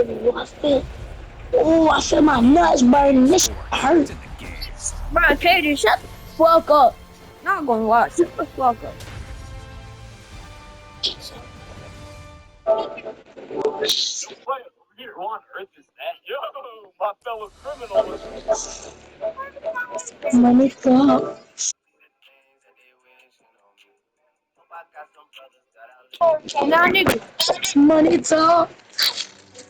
I feel my nuts burning. This hurt. Bro, Katie, shut the fuck up. Not gonna lie, shut the fuck up. What on earth is that? Yo, my fellow criminal. Money talk. Nah, nigga. Money talk.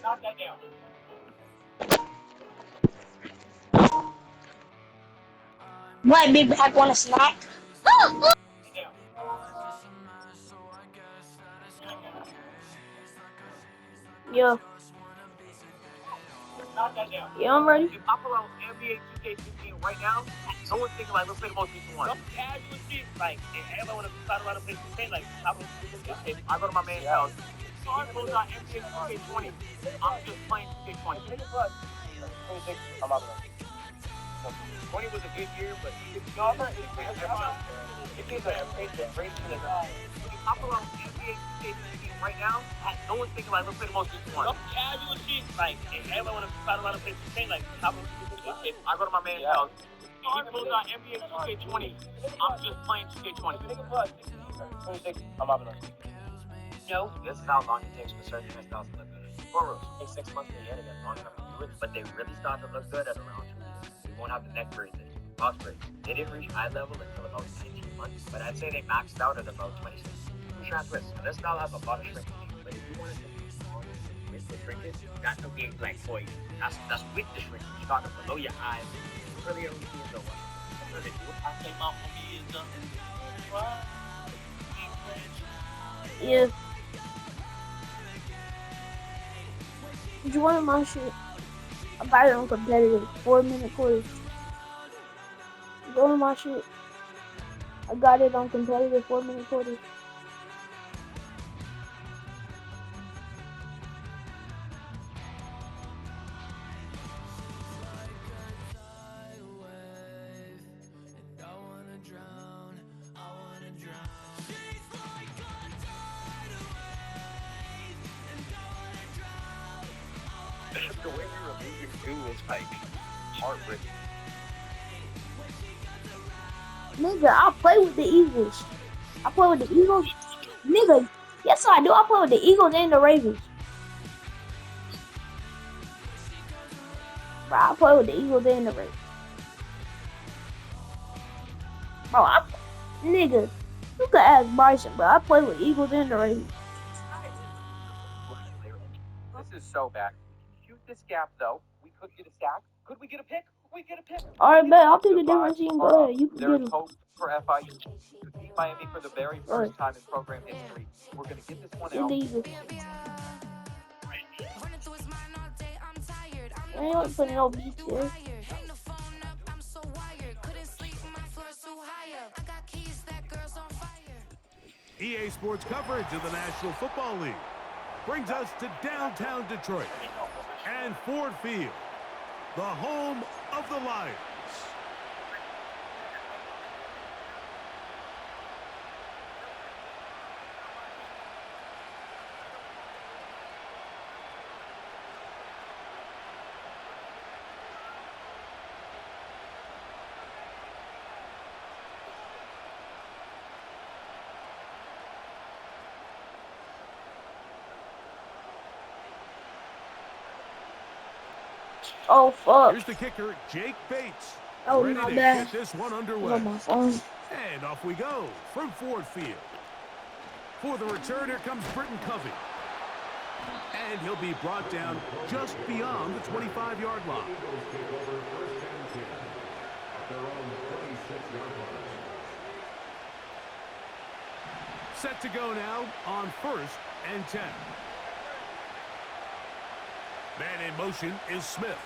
Knock that down. What, big back want a snack? Yeah, Knock that down. yeah, I'm ready. If I pull out NBA 2K15 right now, no one's thinking like, let's play the most recent one. Some casual shit, like, if everyone want to start around and play 2K, like, if I go to my man's house, he pulls out NBA 2K20, I'm just playing 2K20. 20 was a good year, but if you know, it means that if I pull out NBA 2K15 right now, no one's thinking like, let's play the most recent one. Some casual shit, like, if everyone want to start around and play 2K, like, if I go to my man's house, he pulls out NBA 2K20, I'm just playing 2K20. No, this is how long it takes for certain hairstyles to look good. For real, it takes 6 months for the hair to get long enough to do it, but they really start to look good at around 2 years. You won't have the neck braids, box braids. They didn't reach eye level until about 19 months, but I'd say they maxed out at about 26. Shrink twist. And this style has a lot of shrinking, but if you want to with the shrinkage, that's no game like for you. That's with the shrinkage. You start below your eyes. Really only see the one. I came out for me is Yeah. Did you want my shit? I buy it on competitive 4-minute quarters. You want my shit? I got it on competitive 4-minute quarters. the way we were moving too was like heartbreaking. Nigga, I play with the Eagles. I play with the Eagles. Nigga, yes I do. I play with the Eagles and the Ravens. Bro, I play with the Eagles and the Ravens. Bro, nigga, you could ask Bryson, bro. I play with Eagles and the Ravens. This is so bad. Shoot this gap though. We could get a sack. Could we get a pick? We get a pick. Alright, bet. I'll pick a different team. Go ahead. You can There get is them. hope for FIU to beat Miami for the very first time in program history. We're going to get this one out. The Eagles. I ain't putting no beats here. EA Sports coverage of the National Football League brings us to downtown Detroit and Ford Field, the home of the Lions. Oh fuck. Here's the kicker, Jake Bates. Oh, ready my to bad. get this one underway. On my phone. And off we go from Ford Field. For the return, here comes Britton Covey. And he'll be brought down just beyond the 25-yard line. Set to go now on 1st and 10. Man in motion is Smith.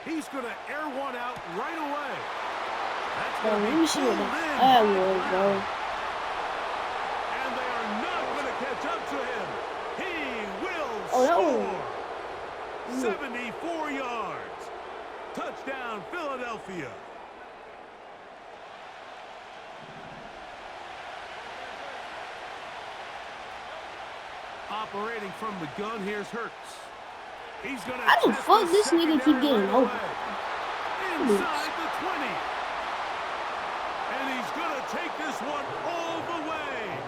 He's going to air one out right away. That's going to be see what that was, bro. And they are not going to catch up to him. He will score. 74 yards. Touchdown, Philadelphia. Operating from the gun, here's Hurts. He's gonna How the test fuck the this nigga keep secondary getting right open? away. Inside the 20. And he's gonna take this one all the way.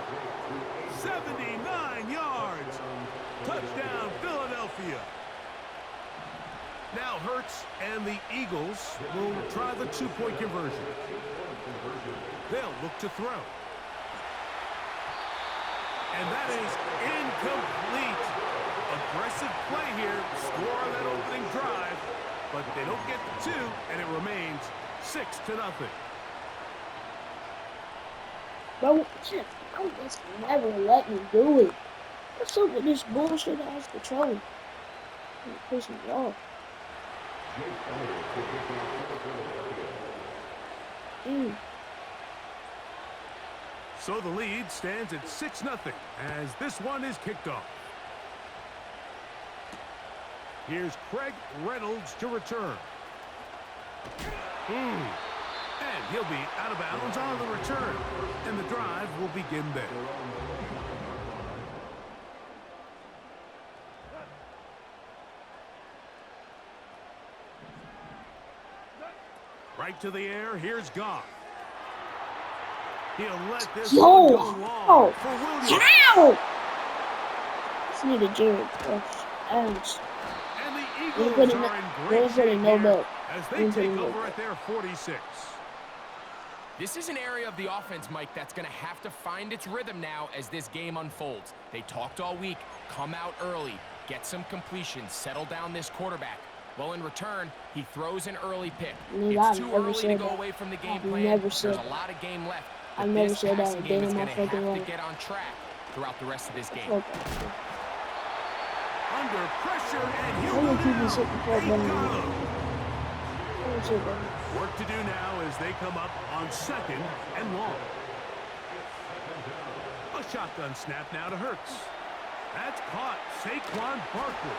79 yards. Touchdown, Philadelphia. Now Hurts and the Eagles will try the two-point conversion. They'll look to throw. And that is incomplete. Aggressive play here, score on that opening drive, but they don't get the two, and it remains 6-0. Bro, shit, bro, just never let me do it. What's up with this bullshit ass control? It pisses me off. So the lead stands at 6-0 as this one is kicked off. Here's Craig Reynolds to return. And he'll be out of bounds on the return. And the drive will begin there. Right to the air, here's Goff. He'll let this one go long for Williams. How? This nigga Jared Rush. Ouch. And the Eagles are in great shape no here belt. as they take over at their 46. This is an area of the offense, Mike, that's going to have to find its rhythm now as this game unfolds. They talked all week, come out early, get some completions, settle down this quarterback. Well, in return, he throws an early pick. It's too early to go away from the game plan. There's a lot of game left. I've never said that Passing game is going to have fucking to life. get on track throughout the rest of this game. Under pressure, and he'll I'm go gonna keep down. this shit before They Ben. got him. Work to do now as they come up on 2nd and long. A shotgun snap now to Hurts. That's caught. Saquon Barkley.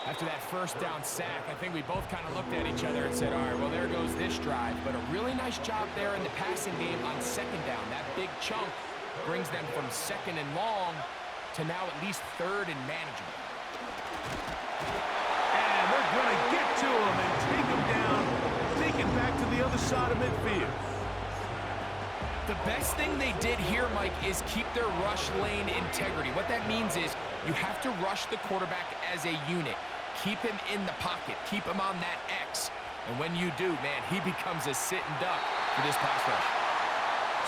After that first down sack, I think we both kind of looked at each other and said, all right, well, there goes this drive. But a really nice job there in the passing game on 2nd down. That big chunk brings them from 2nd and long to now at least 3rd and manageable. And they're going to get to him and take him down, take it back to the other side of midfield. The best thing they did here, Mike, is keep their rush lane integrity. What that means is you have to rush the quarterback as a unit. Keep him in the pocket. Keep him on that X. And when you do, man, he becomes a sitting duck for this pass rush.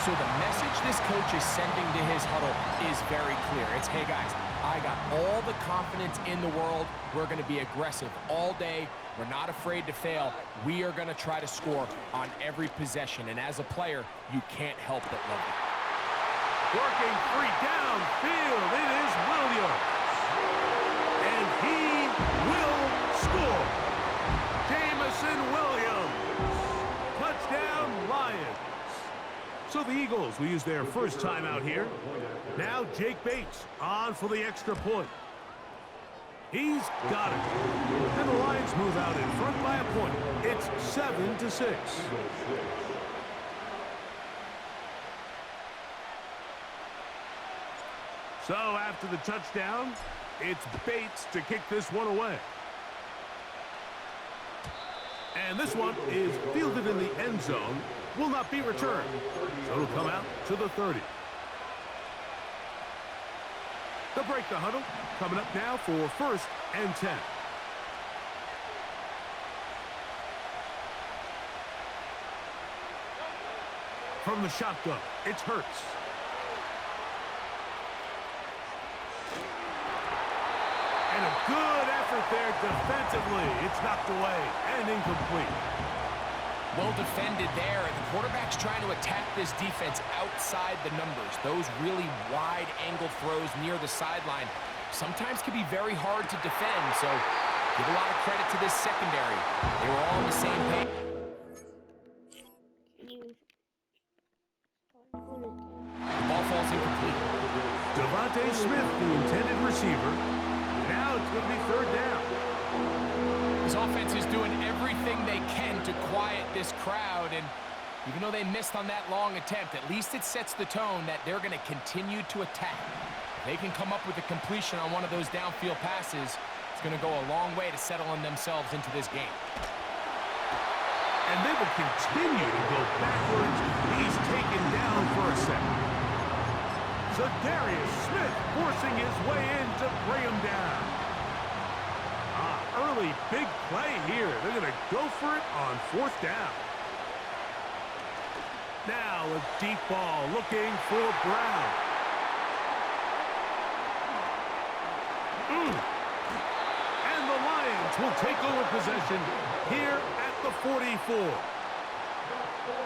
So the message this coach is sending to his huddle is very clear. It's, hey, guys, I got all the confidence in the world. We're going to be aggressive all day. We're not afraid to fail. We are going to try to score on every possession. And as a player, you can't help but love it. Working free downfield, it is Williams. And he will score. Jamison Williams. Touchdown, Lions. So the Eagles will use their first time out here. Now Jake Bates on for the extra point. He's got it. And the Lions move out in front by a point. It's 7-6. So after the touchdown, it's Bates to kick this one away. And this one is fielded in the end zone, will not be returned. So it'll come out to the 30. They'll break the huddle, coming up now for 1st and 10. From the shotgun, it's Hurts. And a good effort there defensively. It's knocked away and incomplete. Well defended there. The quarterback's trying to attack this defense outside the numbers. Those really wide angle throws near the sideline sometimes can be very hard to defend. So give a lot of credit to this secondary. They were all on the same page. The ball falls incomplete. Devontae Smith, the intended receiver. Now it's going to be 3rd down. This offense is doing everything they can to quiet this crowd, and even though they missed on that long attempt, at least it sets the tone that they're going to continue to attack. they can come up with a completion on one of those downfield passes, it's going to go a long way to settling themselves into this game. And they will continue to go backwards. He's taken down for a second. So Darius Smith forcing his way in to bring him down. Early big play here. They're going to go for it on 4th down. Now a deep ball looking for Brown. And the Lions will take over possession here at the 44.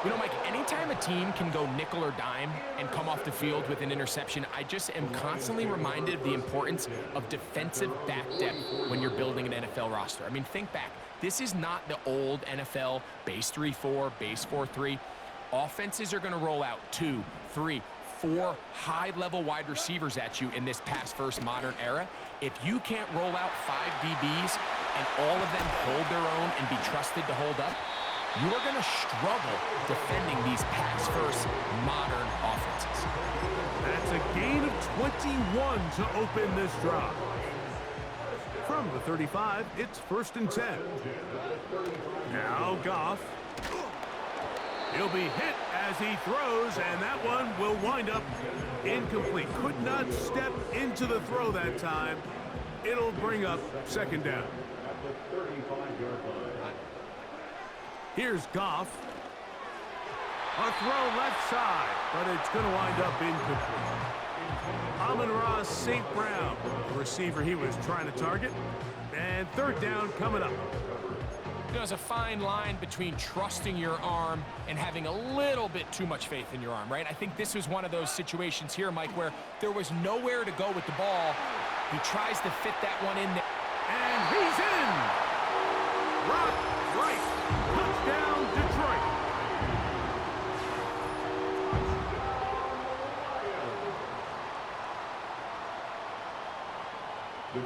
You know, Mike, anytime a team can go nickel or dime and come off the field with an interception, I just am constantly reminded of the importance of defensive back depth when you're building an NFL roster. I mean, think back. This is not the old NFL base 3-4, base 4-3. Offenses are going to roll out 2, 3, 4 high-level wide receivers at you in this pass-first modern era. If you can't roll out 5 DBs and all of them hold their own and be trusted to hold up, you are going to struggle defending these pass-first modern offenses. That's a gain of 21 to open this drive. From the 35, it's 1st and 10. Now Goff. He'll be hit as he throws, and that one will wind up incomplete. Could not step into the throw that time. It'll bring up 2nd down. Here's Goff. A throw left side, but it's going to wind up incomplete. Amon-Ra St. Brown, the receiver he was trying to target. And 3rd down coming up. There's a fine line between trusting your arm and having a little bit too much faith in your arm, right? I think this was one of those situations here, Mike, where there was nowhere to go with the ball. He tries to fit that one in there. And he's in! Rock right. Touchdown, Detroit.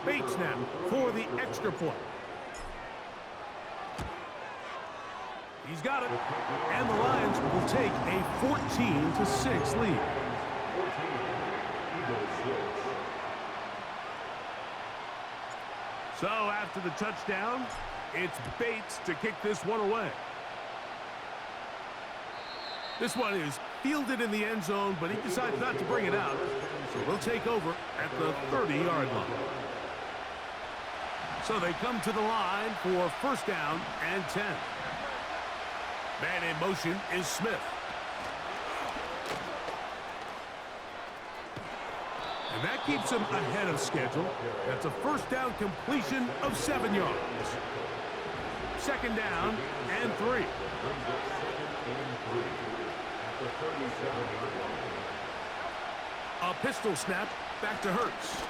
Bates now for the extra point. He's got it. And the Lions will take a 14-6 lead. So after the touchdown, it's Bates to kick this one away. This one is fielded in the end zone, but he decides not to bring it out. So they'll take over at the 30-yard line. So they come to the line for 1st down and 10. Man in motion is Smith. And that keeps him ahead of schedule. That's a 1st down completion of 7 yards. 2nd down and 3. A pistol snap back to Hurts.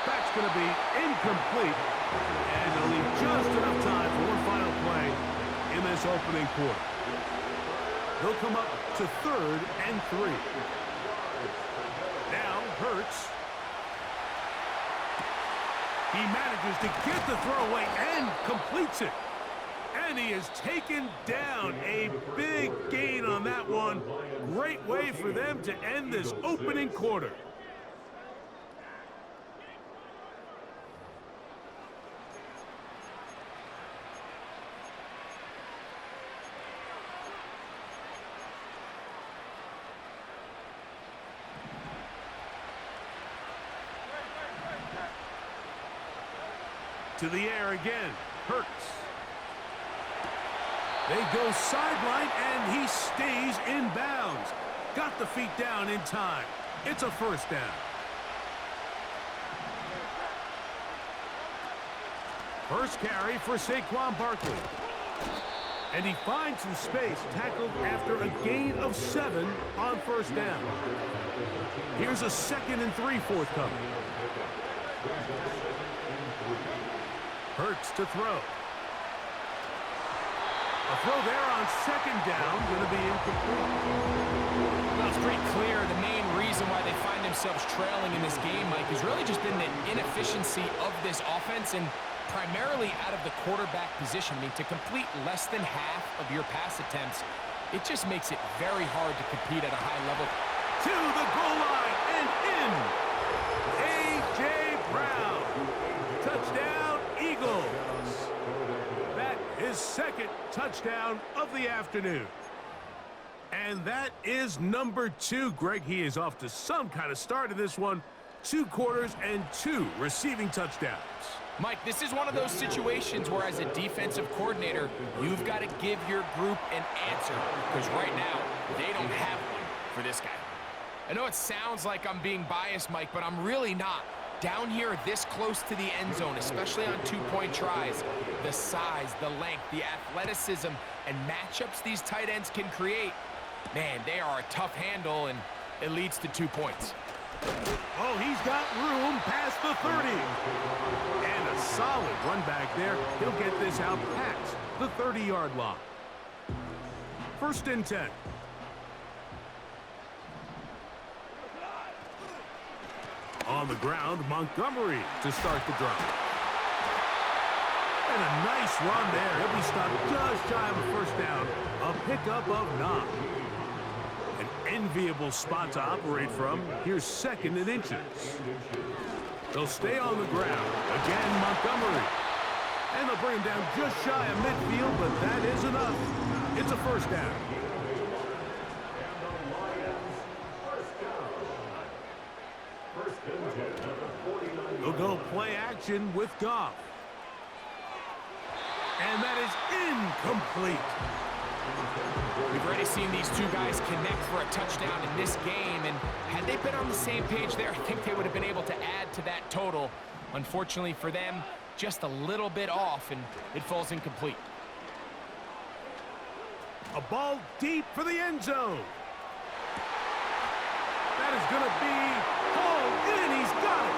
That's going to be incomplete. And it'll leave just enough time for one final play in this opening quarter. They'll come up to 3rd and 3. Now Hurts. He manages to get the throw away and completes it. And he is taken down. A big gain on that one. Great way for them to end this opening quarter. To the air again. Hurts. They go sideline, and he stays in bounds. Got the feet down in time. It's a 1st down. First carry for Saquon Barkley. And he finds some space, tackled after a gain of 7 on 1st down. Here's a 2nd and 3 forthcoming. Hurts to throw. A throw there on 2nd down, going to be incomplete. Well, it's pretty clear the main reason why they find themselves trailing in this game, Mike, has really just been the inefficiency of this offense and primarily out of the quarterback position. I mean, to complete less than half of your pass attempts, it just makes it very hard to compete at a high level. To the goal line and in. touchdown of the afternoon. And that is number 2. Greg, he is off to some kind of start in this one. 2 quarters and 2 receiving touchdowns. Mike, this is one of those situations where as a defensive coordinator, you've got to give your group an answer, because right now, they don't have one for this guy. I know it sounds like I'm being biased, Mike, but I'm really not. Down here this close to the end zone, especially on 2-point tries, the size, the length, the athleticism, and matchups these tight ends can create, man, they are a tough handle, and it leads to 2 points. Oh, he's got room past the 30. And a solid run back there. He'll get this out past the 30-yard line. 1st and 10. On the ground, Montgomery to start the drive. And a nice run there. He'll be stopped just shy of a 1st down. A pickup of 9. An enviable spot to operate from. Here's 2nd and inches. They'll stay on the ground. Again, Montgomery. And they'll bring him down just shy of midfield, but that is enough. It's a 1st down. They'll go play action with Goff. And that is incomplete. We've already seen these 2 guys connect for a touchdown in this game, and had they been on the same page there, I think they would have been able to add to that total. Unfortunately for them, just a little bit off, and it falls incomplete. A ball deep for the end zone. That is going to be hauled in. He's got it.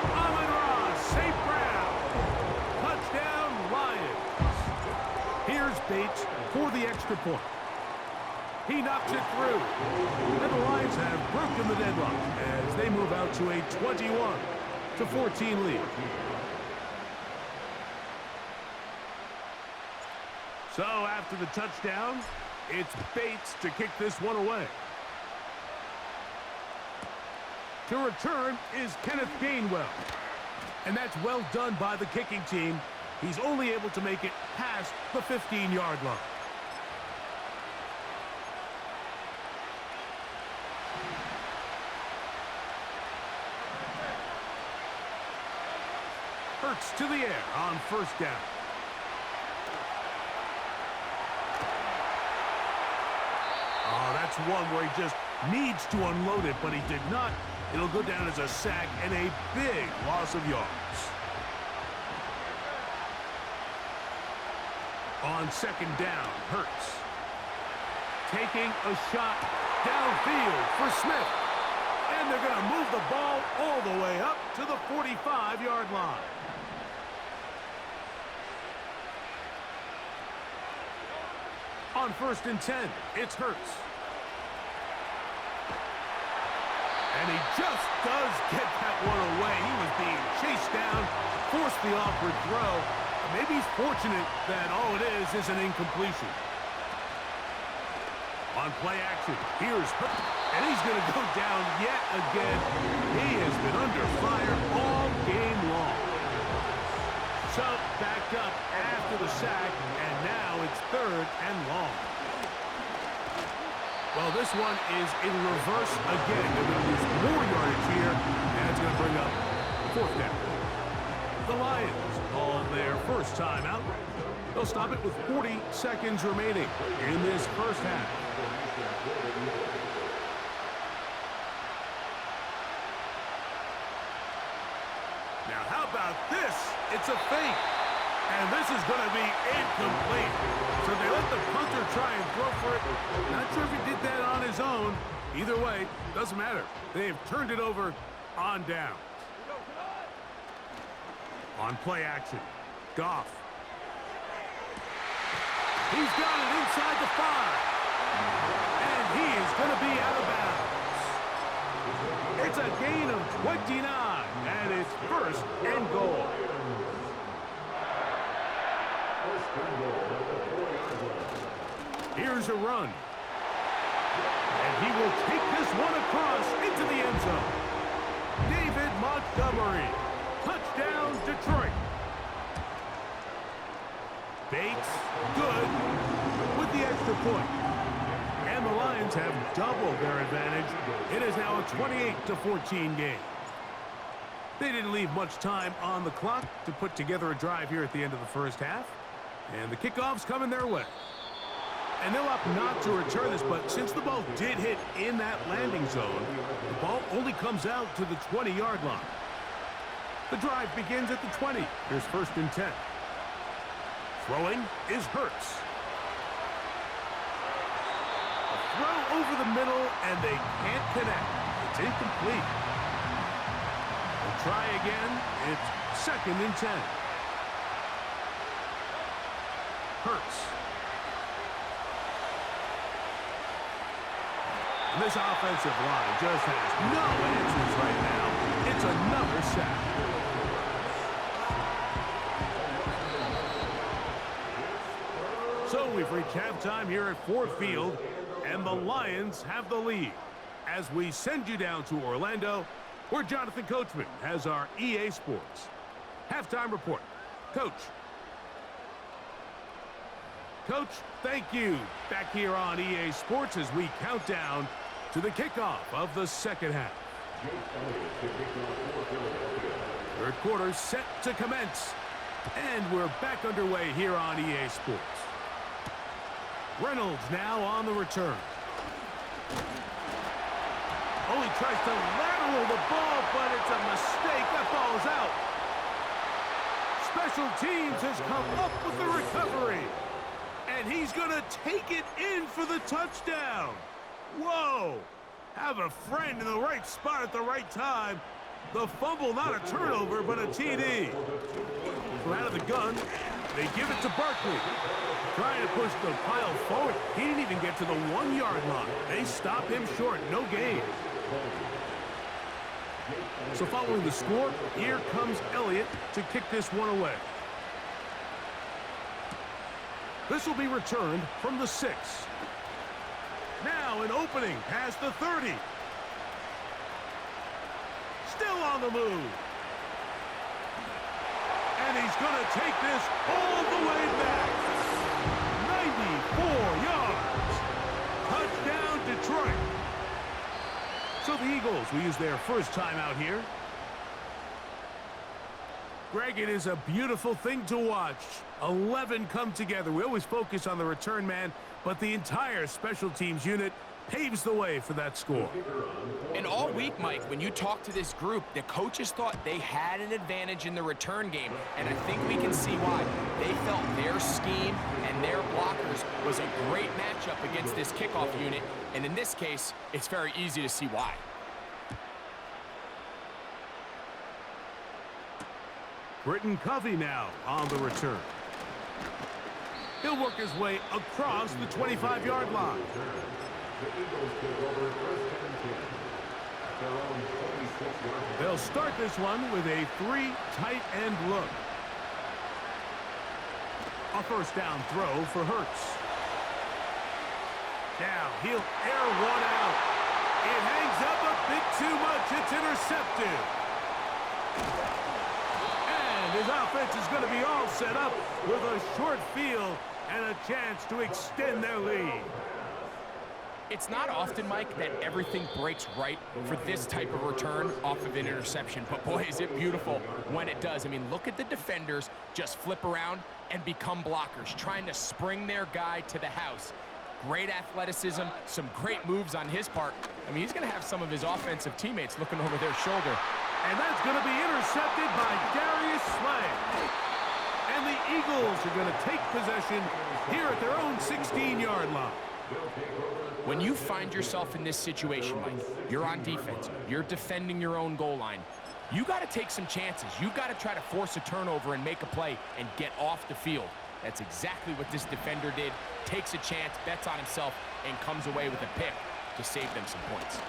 Amon-Ra St. Brown. Touchdown, Lions. Here's Bates for the extra point. He knocks it through. And the Lions have broken the deadlock as they move out to a 21-14 lead. So after the touchdown, it's Bates to kick this one away. To return is Kenneth Gainwell. And that's well done by the kicking team. He's only able to make it past the 15-yard line. Hurts to the air on 1st down. Oh, that's one where he just needs to unload it, but he did not. It'll go down as a sack and a big loss of yards. On 2nd down, Hurts. Taking a shot downfield for Smith. And they're going to move the ball all the way up to the 45-yard line. On 1st and 10, it's Hurts. And he just does get that one away. He was being chased down, forced the awkward throw. Maybe he's fortunate that all it is an incompletion. On play action, here's Hurts. And he's going to go down yet again. He has been under fire all game long. So backed up after the sack, and now it's 3rd and long. Well, this one is in reverse again. They're going to lose more yardage here, and it's going to bring up 4th down. The Lions call their first timeout. They'll stop it with 40 seconds remaining in this 1st half. Now, how about this? It's a fake. And this is going to be incomplete. So they let the punter try and throw for it. Not sure if he did that on his own. Either way, doesn't matter. They've turned it over on down. On play action, Goff. He's got it inside the 5. And he is going to be out of bounds. It's a gain of 29, and it's 1st and goal. Here's a run. And he will take this one across into the end zone. David Montgomery. Touchdown, Detroit. Bates, good. with the extra point. And the Lions have doubled their advantage. It is now a 28-14 game. They didn't leave much time on the clock to put together a drive here at the end of the first half. And the kickoff's coming their way. And they'll opt not to return this, but since the ball did hit in that landing zone, the ball only comes out to the 20-yard line. The drive begins at the 20. Here's 1st and 10. Throwing is Hurts. A throw over the middle, and they can't connect. It's incomplete. They'll try again. It's 2nd and 10. Hurts. And this offensive line just has no answers right now. It's another sack. So we've reached halftime here at Ford Field, and the Lions have the lead. As we send you down to Orlando, where Jonathan Coachman has our EA Sports halftime report. Coach. Coach, thank you. Back here on EA Sports as we count down to the kickoff of the second half. Third quarter set to commence. And we're back underway here on EA Sports. Reynolds now on the return. Oh, he tries to lateral the ball, but it's a mistake. That ball is out. Special teams has come up with the recovery. And he's going to take it in for the touchdown. Whoa. Have a friend in the right spot at the right time. The fumble, not a turnover, but a TD. From out of the gun, they give it to Barkley. Trying to push the pile forward. He didn't even get to the 1-yard line. They stop him short. No gain. So following the score, here comes Elliott to kick this one away. This will be returned from the 6. Now an opening past the 30. Still on the move. And he's going to take this all the way back. 94 yards. Touchdown, Detroit. So the Eagles will use their first time out here. Greg, it is a beautiful thing to watch. 11 come together. We always focus on the return man, but the entire special teams unit paves the way for that score. And all week, Mike, when you talk to this group, the coaches thought they had an advantage in the return game, and I think we can see why. They felt their scheme and their blockers was a great matchup against this kickoff unit, and in this case, it's very easy to see why. Britton Covey now on the return. He'll work his way across the 25-yard line. They'll start this one with a 3 tight end look. A first down throw for Hurts. Now he'll air one out. It hangs up a bit too much. It's intercepted. And his offense is going to be all set up with a short field and a chance to extend their lead. It's not often, Mike, that everything breaks right for this type of return off of an interception. But boy, is it beautiful when it does. I mean, look at the defenders just flip around and become blockers, trying to spring their guy to the house. Great athleticism, some great moves on his part. I mean, he's going to have some of his offensive teammates looking over their shoulder. And that's going to be intercepted by Darius Slay. And the Eagles are going to take possession here at their own 16-yard line. When you find yourself in this situation, Mike, you're on defense, you're defending your own goal line, you got to take some chances. You got to try to force a turnover and make a play and get off the field. That's exactly what this defender did. Takes a chance, bets on himself, and comes away with a pick to save them some points.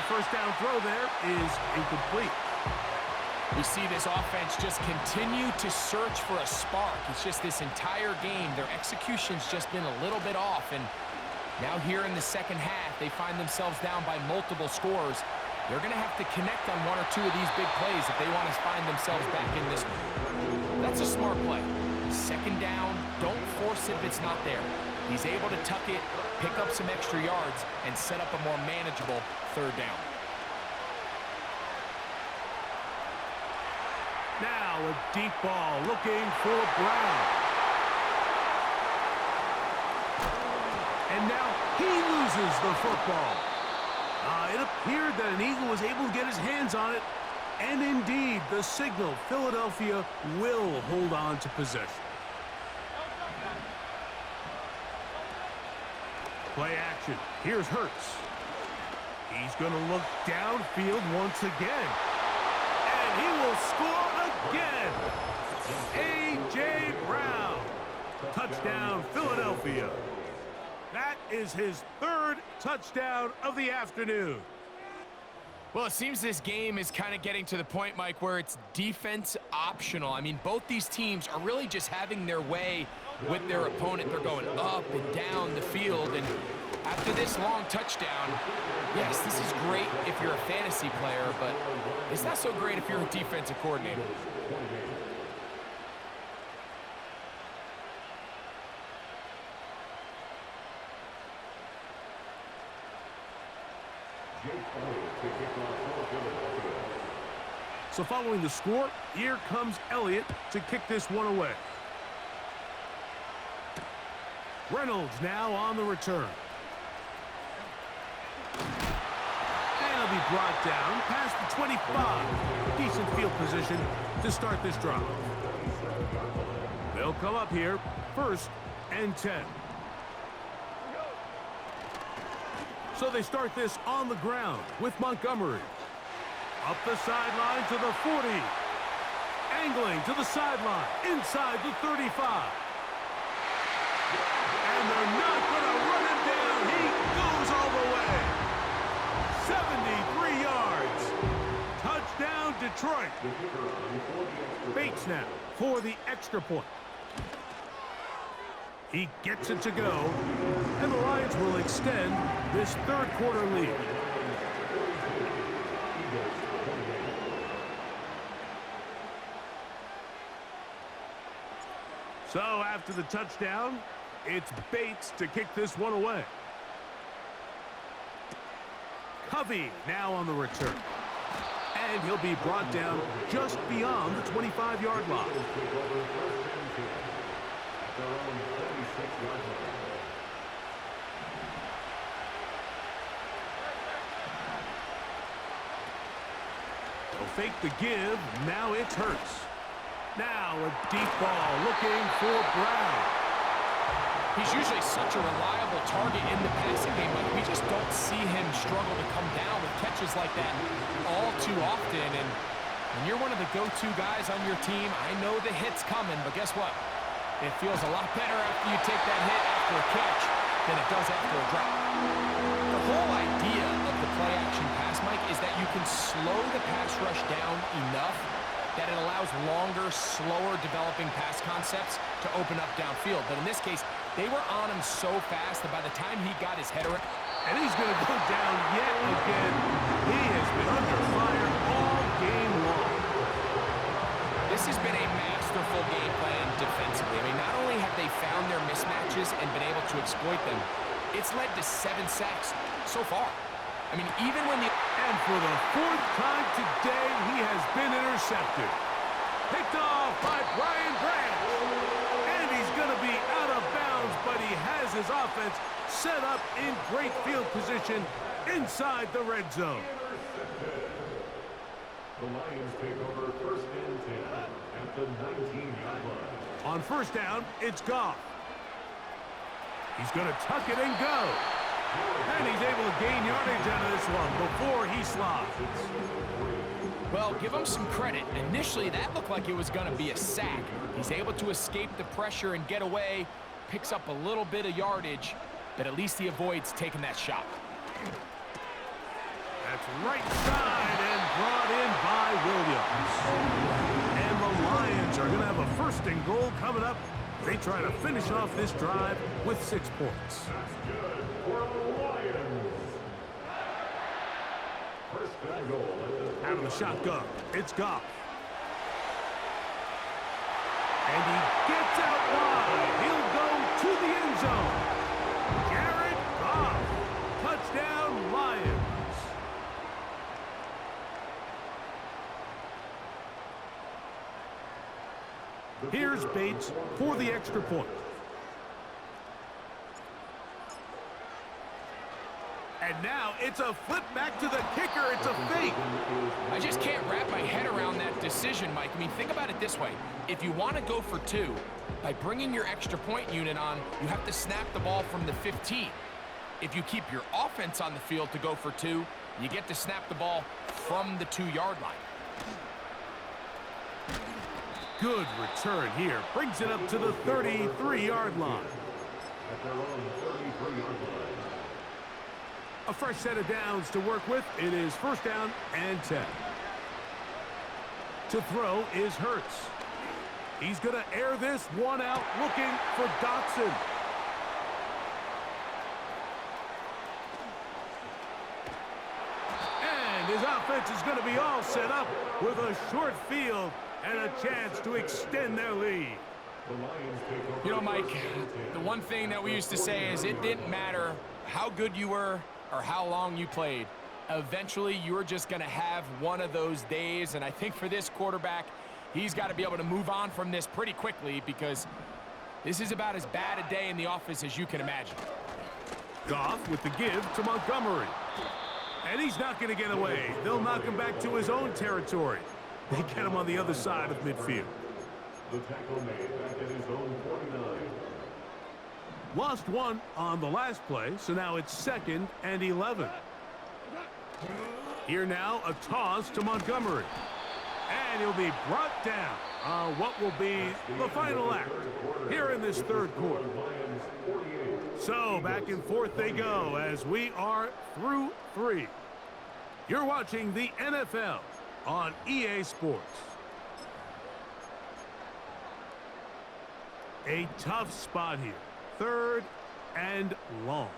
First down throw there is incomplete. We see this offense just continue to search for a spark. It's just this entire game, their execution's just been a little bit off. And now here in the second half, they find themselves down by multiple scores. They're going to have to connect on one or two of these big plays if they want to find themselves back in this one. That's a smart play. Second down, don't force it if it's not there. He's able to tuck it, pick up some extra yards, and set up a more manageable third down. Now a deep ball looking for Brown. And now he loses the football. It appeared that an Eagle was able to get his hands on it. And indeed, the signal, Philadelphia will hold on to possession. Play action. Here's Hurts. He's going to look downfield once again. And he will score again. A.J. Brown. Touchdown, Philadelphia. That is his third touchdown of the afternoon. Well, it seems this game is kind of getting to the point, Mike, where it's defense optional. I mean, both these teams are really just having their way with their opponent. They're going up and down the field, and after this long touchdown, yes, this is great if you're a fantasy player, but it's not so great if you're a defensive coordinator. So following the score, here comes Elliott to kick this one away. Reynolds now on the return. And he'll be brought down past the 25. Decent field position to start this drive. They'll come up here, 1st and 10. So they start this on the ground with Montgomery. Up the sideline to the 40. Angling to the sideline, inside the 35. And they're not going to run him down. He goes all the way. 73 yards. Touchdown, Detroit. Bates now for the extra point. He gets it to go, and the Lions will extend this third quarter lead. So after the touchdown, it's Bates to kick this one away. Covey now on the return. And he'll be brought down just beyond the 25-yard line. They'll fake the give. Now it's Hurts. Now a deep ball looking for Brown. He's usually such a reliable target in the passing game, but we just don't see him struggle to come down with catches like that all too often. And when you're one of the go-to guys on your team, I know the hit's coming, but guess what? It feels a lot better after you take that hit after a catch than it does after a drop. The whole idea of the play-action pass, Mike, is that you can slow the pass rush down enough that it allows longer, slower developing pass concepts to open up downfield. But in this case, they were on him so fast that by the time he got his head around... And he's going to go down yet again. He has been under fire all game long. This has been a masterful game plan defensively. I mean, not only have they found their mismatches and been able to exploit them, it's led to 7 sacks so far. I mean, even when the... And for the 4th time today, he has been intercepted. Picked off by Brian Branch. And he's going to be out of bounds, but he has his offense set up in great field position inside the red zone. The Lions take over 1st and 10 at the 19-yard line. On 1st down, it's Goff. He's going to tuck it and go. And he's able to gain yardage out of this one before he slides. Well, give him some credit. Initially, that looked like it was going to be a sack. He's able to escape the pressure and get away, picks up a little bit of yardage, but at least he avoids taking that shot. That's right side and brought in by Williams. And the Lions are going to have a 1st and goal coming up. They try to finish off this drive with 6 points. Out of the shotgun, it's Goff. Here's Bates for the extra point. And now it's a flip back to the kicker. It's a fake. I just can't wrap my head around that decision, Mike. I mean, think about it this way. If you want to go for 2, by bringing your extra point unit on, you have to snap the ball from the 15. If you keep your offense on the field to go for 2, you get to snap the ball from the 2-yard line. Good return here. Brings it up to the 33-yard line. At their own 33-yard line. A fresh set of downs to work with. It is first down and 10. To throw is Hurts. He's going to air this one out, looking for Dotson. And his offense is going to be all set up with a short field and a chance to extend their lead. The Lions take over. You know, Mike, the one thing that we used to say is it didn't matter how good you were or how long you played. Eventually, you're just going to have one of those days, and I think for this quarterback, he's got to be able to move on from this pretty quickly because this is about as bad a day in the office as you can imagine. Goff with the give to Montgomery. And he's not going to get away. They'll knock him back to his own territory. They get him on the other side of midfield. The tackle made back at his own 49. Lost one on the last play, so now it's 2nd and 11. Here now, a toss to Montgomery. And he'll be brought down on what will be the final act here in this third quarter. So back and forth they go as we are through 3. You're watching the NFL on EA Sports. A tough spot here. 3rd and long.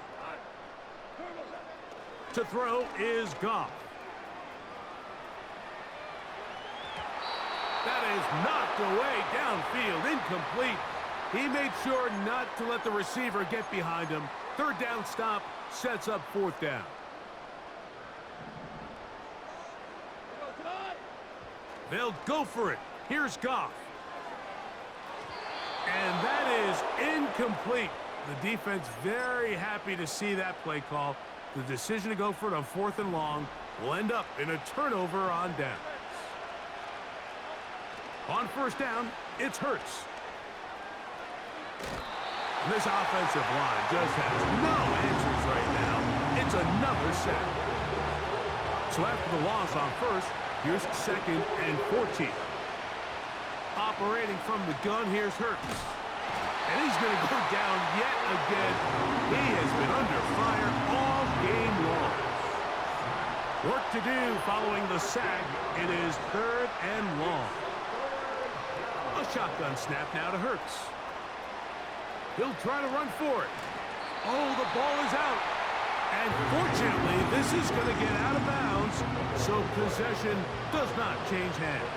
To throw is Goff. That is knocked away downfield, incomplete. He made sure not to let the receiver get behind him. 3rd down stop sets up 4th down. They'll go for it. Here's Goff. And that is incomplete. The defense very happy to see that play call. The decision to go for it on 4th and long will end up in a turnover on downs. On 1st down, it's Hurts. And this offensive line just has no answers right now. It's another sack. So after the loss on 1st, here's 2nd and 14. Operating from the gun, here's Hurts. And he's going to go down yet again. He has been under fire all game long. Work to do following the sack. It is 3rd and long. A shotgun snap now to Hurts. He'll try to run for it. Oh, the ball is out. And fortunately, this is going to get out of bounds, so possession does not change hands.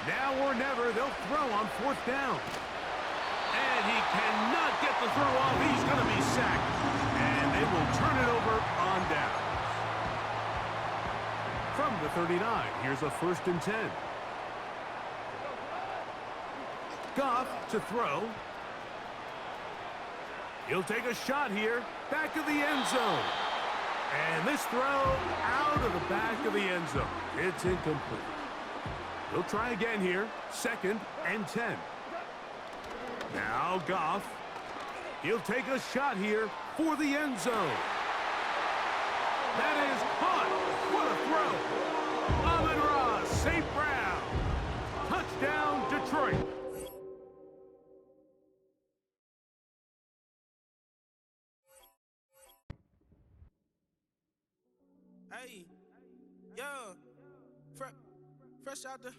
Now or never, they'll throw on 4th down. And he cannot get the throw off. He's going to be sacked. And they will turn it over on down. From the 39, here's a 1st and 10. Goff to throw. He'll take a shot here. Back of the end zone. And this throw out of the back of the end zone. It's incomplete. He'll try again here. 2nd and 10. Now Goff. He'll take a shot here for the end zone. That is caught. What a throw. Amon-Ra St. Brown. Touchdown, Detroit. Hey, yo, fresh out the